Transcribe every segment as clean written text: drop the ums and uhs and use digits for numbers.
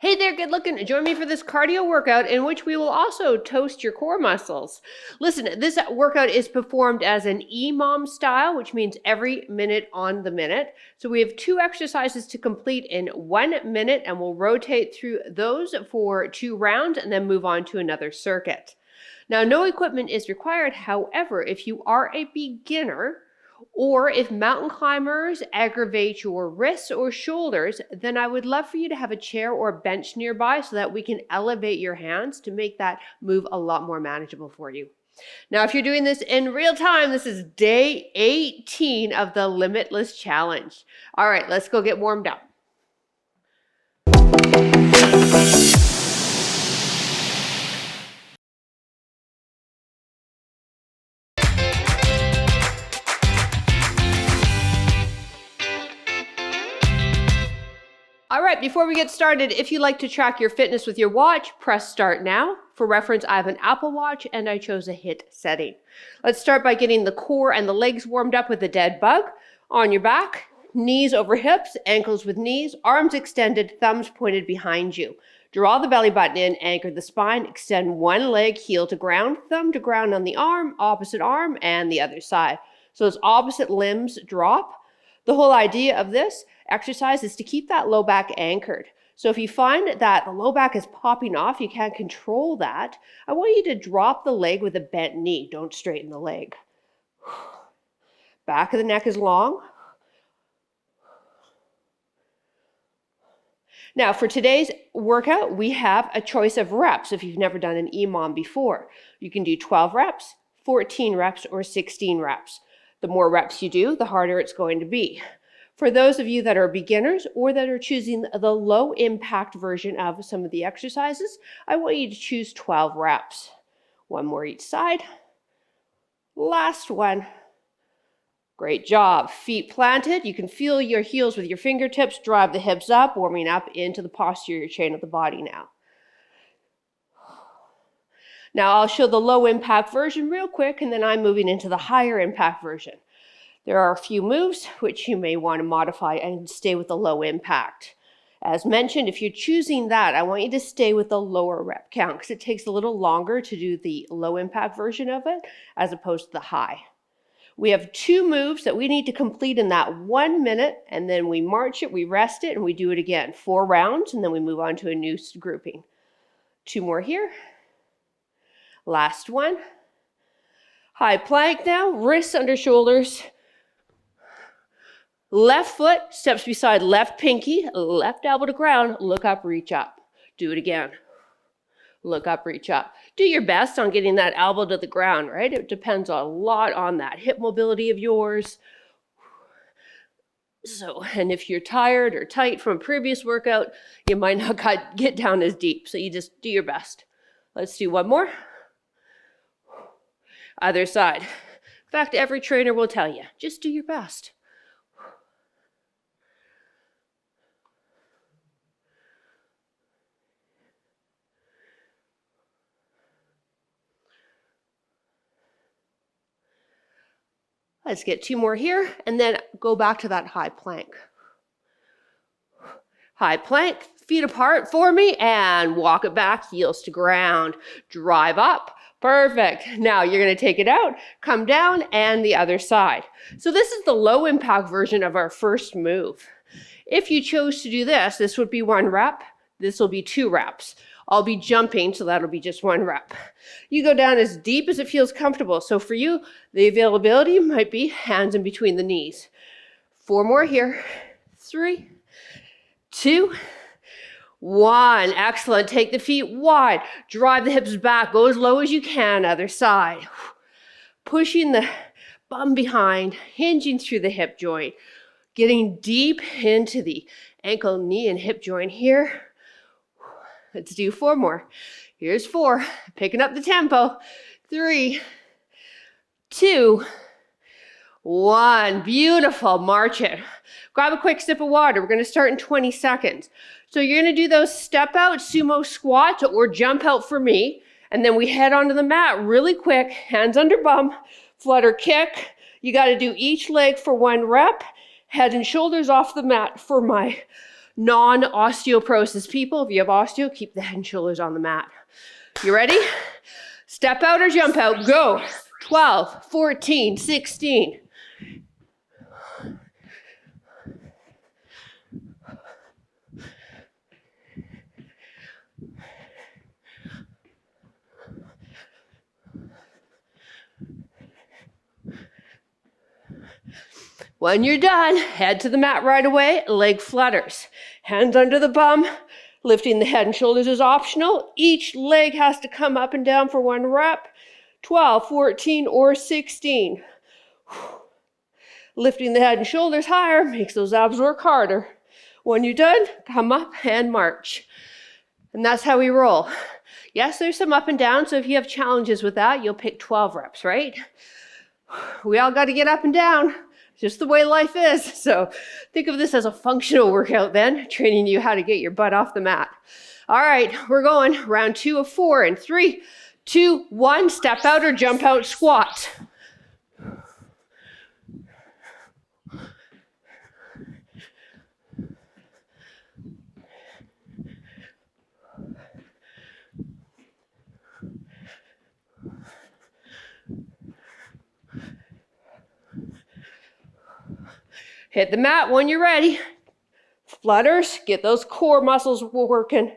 Hey there, good looking. Join me for this cardio workout in which we will also toast your core muscles. Listen, this workout is performed as an EMOM style, which means every minute on the minute. So we have 2 exercises to complete in 1 minute, and we'll rotate through those for 2 rounds and then move on to another circuit. Now, no equipment is required. However, if you are a beginner, or if mountain climbers aggravate your wrists or shoulders, then I would love for you to have a chair or a bench nearby so that we can elevate your hands to make that move a lot more manageable for you. Now, if you're doing this in real time, this is day 18 of the Limitless Challenge. All right, let's go get warmed up. All right, before we get started, if you like to track your fitness with your watch, press start now. For reference, I have an Apple Watch and I chose a HIIT setting. Let's start by getting the core and the legs warmed up with a dead bug. On your back, knees over hips, ankles with knees, arms extended, thumbs pointed behind you. Draw the belly button in, anchor the spine, extend one leg, heel to ground, thumb to ground on the arm, opposite arm, and the other side. So as opposite limbs drop. The whole idea of this exercise is to keep that low back anchored. So if you find that the low back is popping off, you can't control that, I want you to drop the leg with a bent knee. Don't straighten the leg. Back of the neck is long. Now for today's workout, we have a choice of reps if you've never done an EMOM before. You can do 12 reps, 14 reps, or 16 reps. The more reps you do, the harder it's going to be. For those of you that are beginners or that are choosing the low impact version of some of the exercises, I want you to choose 12 reps. 1 more each side. Last one. Great job. Feet planted. You can feel your heels with your fingertips. Drive the hips up, warming up into the posterior chain of the body now. Now I'll show the low impact version real quick, and then I'm moving into the higher impact version. There are a few moves which you may want to modify and stay with the low impact. As mentioned, if you're choosing that, I want you to stay with the lower rep count because it takes a little longer to do the low impact version of it as opposed to the high. We have 2 moves that we need to complete in that 1 minute, and then we march it, we rest it, and we do it again. 4 rounds, and then we move on to a new grouping. 2 more here. Last one. High plank now, wrists under shoulders. Left foot steps beside left pinky, left elbow to ground, look up, reach up. Do it again. Look up, reach up. Do your best on getting that elbow to the ground, right? It depends a lot on that hip mobility of yours. So, and if you're tired or tight from a previous workout, you might not get down as deep. So you just do your best. Let's do 1 more. Other side. In fact, every trainer will tell you, just do your best. Let's get 2 more here, and then go back to that high plank. High plank, feet apart for me, and walk it back, heels to ground. Drive up. Perfect. Now you're going to take it out, come down, and the other side. So this is the low impact version of our first move. If you chose to do this, this would be 1 rep. This will be 2 reps. I'll be jumping, so that'll be just 1 rep. You go down as deep as it feels comfortable. So for you, the availability might be hands in between the knees. 4 more here. 3, 2, 1. Excellent. Take the feet wide. Drive the hips back. Go as low as you can. Other side. Pushing the bum behind, hinging through the hip joint. Getting deep into the ankle, knee, and hip joint here. Let's do 4 more. Here's 4. Picking up the tempo. 3, 2, 1. Beautiful. March it. Grab a quick sip of water. We're going to start in 20 seconds. So you're going to do those step out sumo squats or jump out for me. And then we head onto the mat really quick. Hands under bum. Flutter kick. You got to do each leg for 1 rep. Head and shoulders off the mat for my non-osteoporosis people. If you have osteo, keep the head and shoulders on the mat. You ready? Step out or jump out. Go. 12, 14, 16. When you're done, head to the mat right away, leg flutters. Hands under the bum, lifting the head and shoulders is optional. Each leg has to come up and down for 1 rep. 12, 14, or 16. Lifting the head and shoulders higher makes those abs work harder. When you're done, come up and march. And that's how we roll. Yes, there's some up and down, so if you have challenges with that, you'll pick 12 reps, right? We all got to get up and down. Just the way life is. So think of this as a functional workout then, training you how to get your butt off the mat. All right, we're going round 2 of 4 in 3, 2, 1, step out or jump out squat. Hit the mat when you're ready. Flutters, get those core muscles working.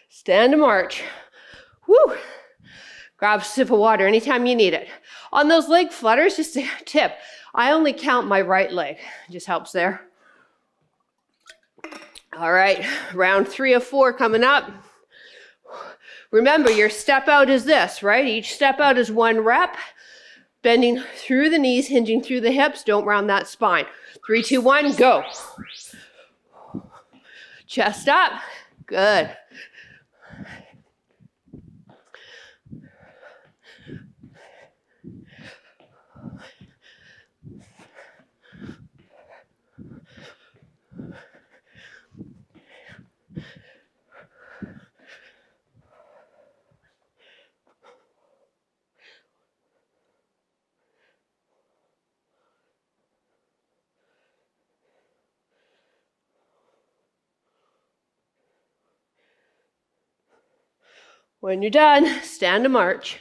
Stand to march. Woo! Grab a sip of water anytime you need it. On those leg flutters, just a tip, I only count my right leg. Just helps there. All right, round 3 of 4 coming up. Remember, your step out is this, right? Each step out is 1 rep. Bending through the knees, hinging through the hips. Don't round that spine. 3, 2, 1, go. Chest up. Good. When you're done, stand to march.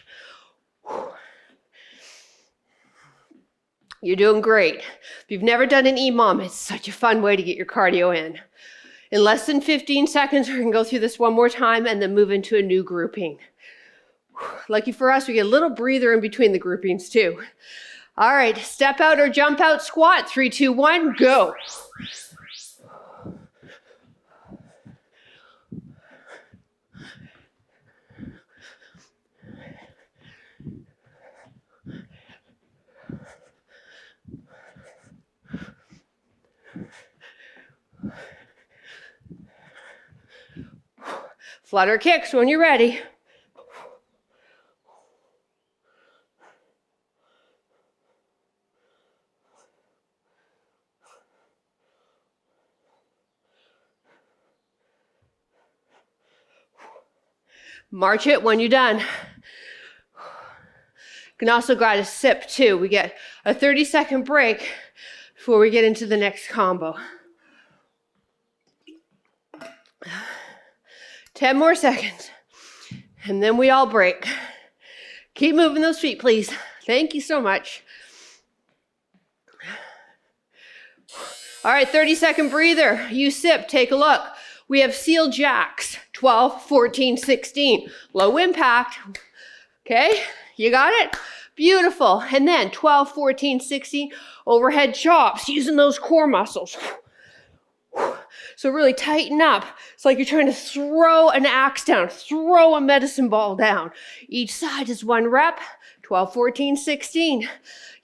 You're doing great. If you've never done an EMOM, it's such a fun way to get your cardio in. In less than 15 seconds, we're gonna go through this one more time and then move into a new grouping. Lucky for us, we get a little breather in between the groupings too. All right, step out or jump out squat. 3, 2, 1, go. Flutter kicks when you're ready. March it when you're done. You can also grab a sip too. We get a 30-second break before we get into the next combo. 10 more seconds, and then we all break. Keep moving those feet, please. Thank you so much. All right, 30-second breather. You sip, take a look. We have seal jacks, 12, 14, 16. Low impact. Okay, you got it? Beautiful. And then 12, 14, 16, overhead chops, using those core muscles. So really tighten up. It's like you're trying to throw an axe down, throw a medicine ball down. Each side is 1 rep, 12, 14, 16.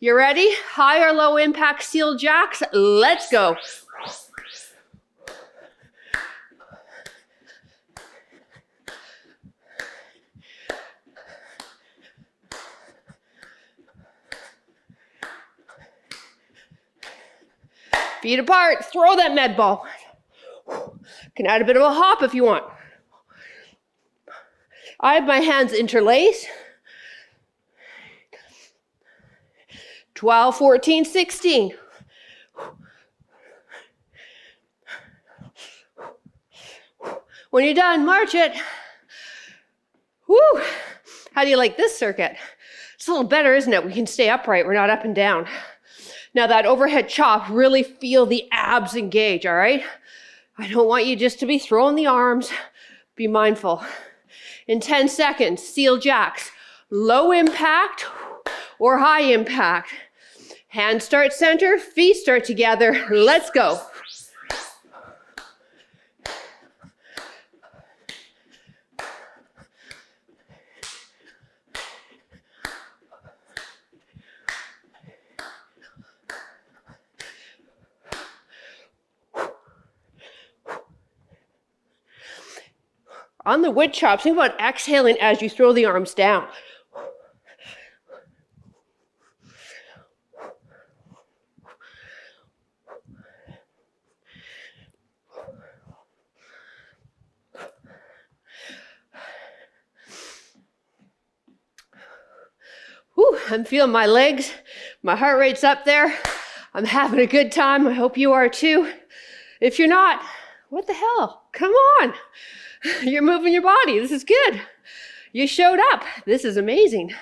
You ready? High or low impact seal jacks? Let's go. Feet apart, throw that med ball. Can add a bit of a hop if you want. I have my hands interlaced. 12, 14, 16. When you're done, march it. Woo! How do you like this circuit? It's a little better, isn't it? We can stay upright. We're not up and down. Now that overhead chop, really feel the abs engage, all right? I don't want you just to be throwing the arms. Be mindful. In 10 seconds, seal jacks. Low impact or high impact. Hands start center, feet start together. Let's go. On the wood chops, think about exhaling as you throw the arms down. Whew, I'm feeling my legs. My heart rate's up there. I'm having a good time. I hope you are too. If you're not, what the hell? Come on. You're moving your body. This is good. You showed up. This is amazing.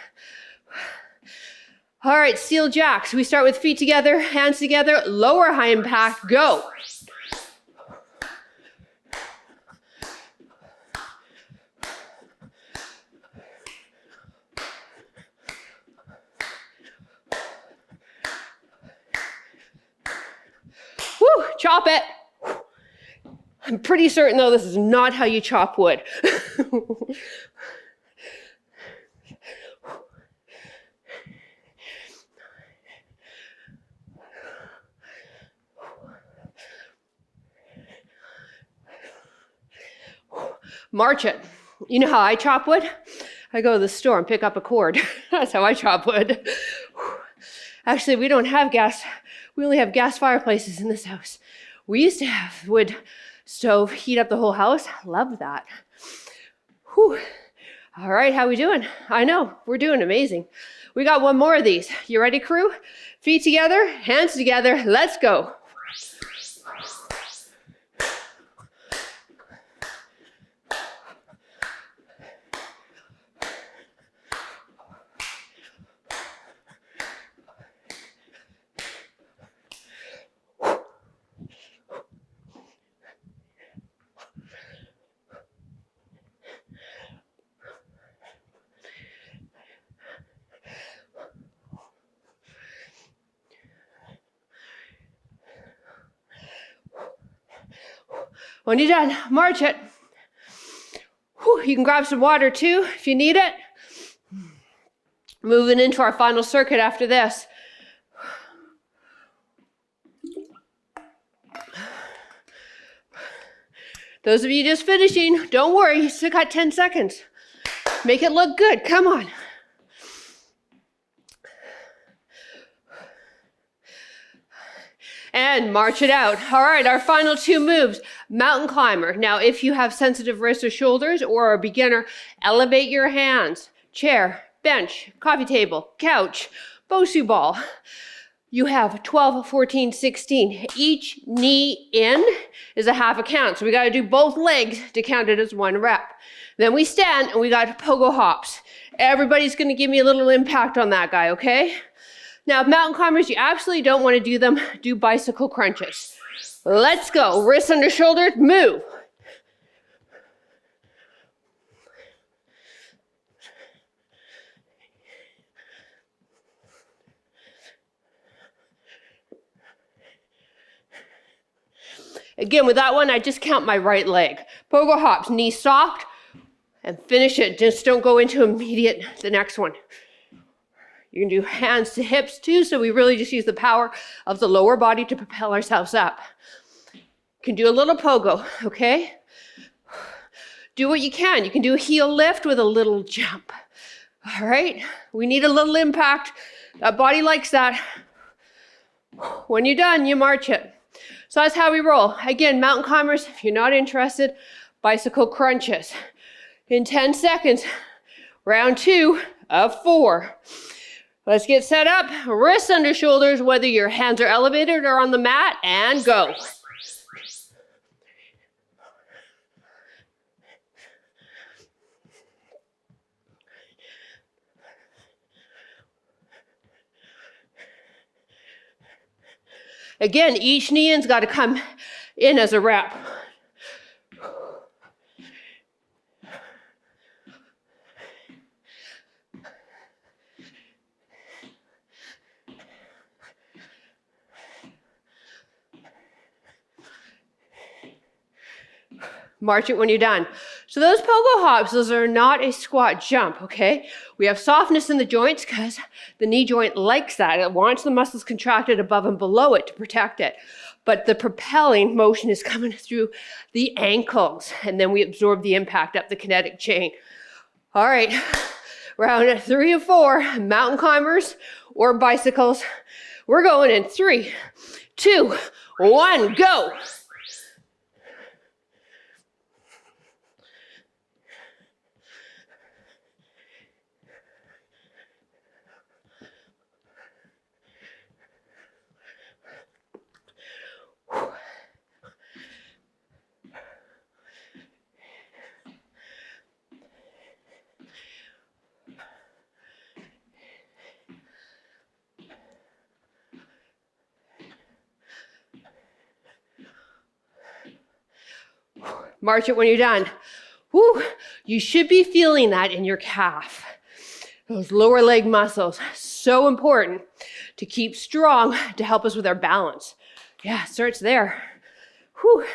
All right, seal jacks. We start with feet together, hands together, lower high impact, go. Woo, chop it. I'm pretty certain, though, this is not how you chop wood. March it. You know how I chop wood? I go to the store and pick up a cord. That's how I chop wood. Actually, we don't have gas. We only have gas fireplaces in this house. We used to have wood stove, heat up the whole house. Love that. Whew. All right, how we doing? I know, we're doing amazing. We got one more of these. You ready, crew? Feet together, hands together, let's go. When you're done, march it. Whew, you can grab some water too if you need it. Moving into our final circuit after this. Those of you just finishing, don't worry, you still got 10 seconds. Make it look good, come on. And march it out. All right, our final two moves. Mountain climber. Now, if you have sensitive wrists or shoulders or are a beginner, elevate your hands. Chair, bench, coffee table, couch, Bosu ball. You have 12, 14, 16. Each knee in is a half a count. So we got to do both legs to count it as one rep. Then we stand and we got pogo hops. Everybody's going to give me a little impact on that guy, okay? Now, mountain climbers, you absolutely don't want to do them. Do bicycle crunches. Let's go. Wrists under shoulders, move. Again, with that one, I just count my right leg. Pogo hops, knee soft, and finish it. Just don't go into the next one. You can do hands to hips too, so we really just use the power of the lower body to propel ourselves up. You can do a little pogo, okay? Do what you can. You can do a heel lift with a little jump. All right? We need a little impact. That body likes that. When you're done, you march it. So that's how we roll. Again, mountain climbers, if you're not interested, bicycle crunches. in 10 seconds. Round 2 of 4. Let's get set up. Wrists under shoulders, whether your hands are elevated or on the mat, and go. Again, each knee in's got to come in as a rep. March it when you're done. So those pogo hops, those are not a squat jump, okay? We have softness in the joints because the knee joint likes that. It wants the muscles contracted above and below it to protect it. But the propelling motion is coming through the ankles, and then we absorb the impact up the kinetic chain. All right, round 3 of 4, mountain climbers or bicycles. We're going in 3, 2, 1, go. March it when you're done. Woo. You should be feeling that in your calf. Those lower leg muscles, so important to keep strong to help us with our balance. Yeah, starts there. Whew.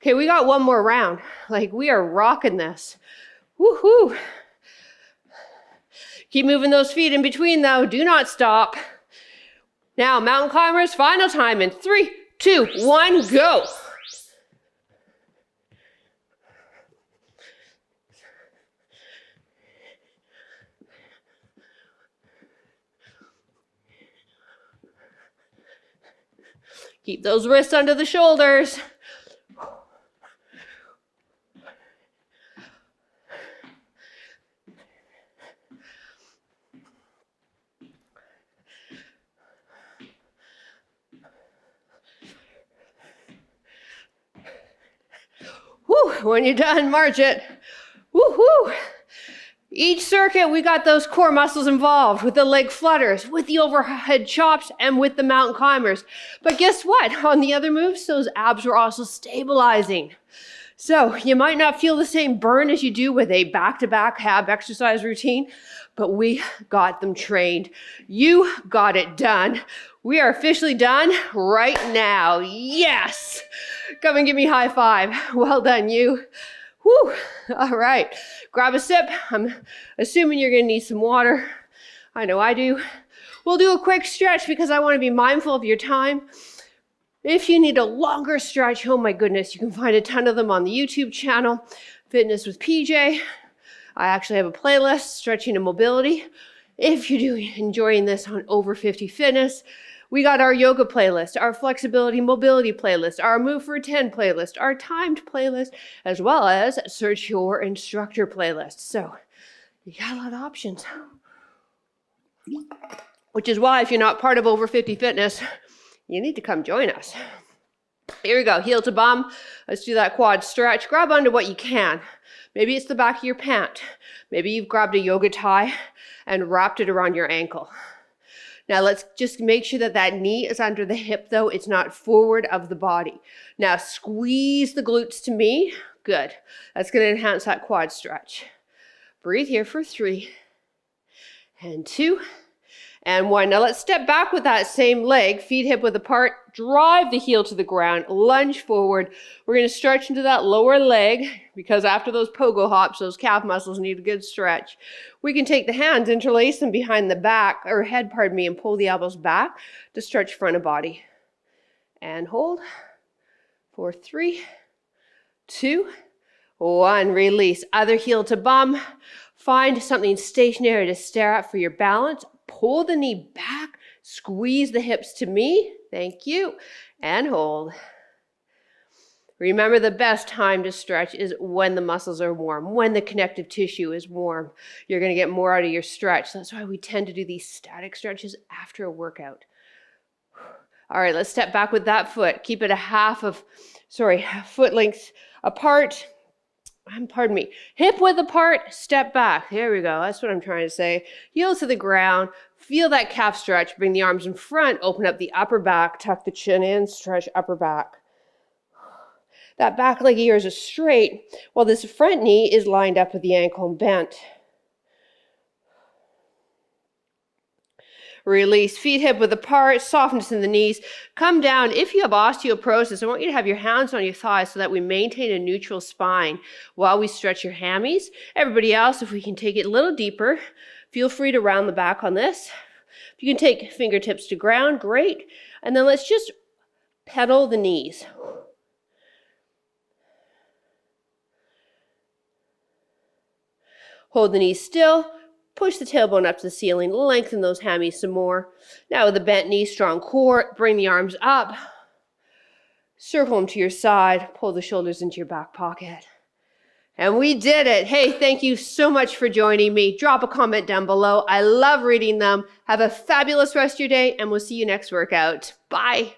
Okay, we got one more round. Like, we are rocking this. Woohoo. Keep moving those feet in between though. Do not stop. Now, mountain climbers, final time in 3, 2, 1, go. Keep those wrists under the shoulders. Woo, when you're done, march it. Woo-hoo. Each circuit, we got those core muscles involved with the leg flutters, with the overhead chops, and with the mountain climbers. But guess what? On the other moves, those abs were also stabilizing. So you might not feel the same burn as you do with a back-to-back ab exercise routine, but we got them trained. You got it done. We are officially done right now. Yes! Come and give me a high five. Well done, you. Whew. All right, grab a sip. I'm assuming you're gonna need some water. I know I do. We'll do a quick stretch because I wanna be mindful of your time. If you need a longer stretch, oh my goodness, you can find a ton of them on the YouTube channel, Fitness with PJ. I actually have a playlist, Stretching and Mobility. If you're enjoying this on Over 50 Fitness, we got our yoga playlist, our flexibility mobility playlist, our move for 10 playlist, our timed playlist, as well as search your instructor playlist. So you got a lot of options. Which is why if you're not part of Over 50 Fitness, you need to come join us. Here we go, heel to bum. Let's do that quad stretch. Grab onto what you can. Maybe it's the back of your pant. Maybe you've grabbed a yoga tie and wrapped it around your ankle. Now let's just make sure that that knee is under the hip though. It's not forward of the body. Now squeeze the glutes to me. Good. That's going to enhance that quad stretch. Breathe here for 3 and 2 and 1. Now let's step back with that same leg, feet hip width apart, drive the heel to the ground, lunge forward. We're going to stretch into that lower leg because after those pogo hops, those calf muscles need a good stretch. We can take the hands, interlace them behind the back, or head, pardon me, and pull the elbows back to stretch front of body. And hold for 3, 2, 1. Release. Other heel to bum. Find something stationary to stare at for your balance. Pull the knee back. Squeeze the hips to me. Thank you. And hold. Remember, the best time to stretch is when the muscles are warm, when the connective tissue is warm. You're going to get more out of your stretch. That's why we tend to do these static stretches after a workout. All right, let's step back with that foot. Keep it foot length apart. Pardon me. Hip width apart, step back. There we go. That's what I'm trying to say. Heels to the ground. Feel that calf stretch. Bring the arms in front. Open up the upper back. Tuck the chin in. Stretch upper back. That back leg of yours is straight, while this front knee is lined up with the ankle and bent. Release, feet hip width apart, softness in the knees. Come down. If you have osteoporosis, I want you to have your hands on your thighs so that we maintain a neutral spine while we stretch your hammies. Everybody else, if we can take it a little deeper, feel free to round the back on this. If you can take fingertips to ground, great. And then let's just pedal the knees. Hold the knees still. Push the tailbone up to the ceiling, lengthen those hammies some more. Now with a bent knee, strong core, bring the arms up. Circle them to your side, pull the shoulders into your back pocket. And we did it. Hey, thank you so much for joining me. Drop a comment down below. I love reading them. Have a fabulous rest of your day, and we'll see you next workout. Bye.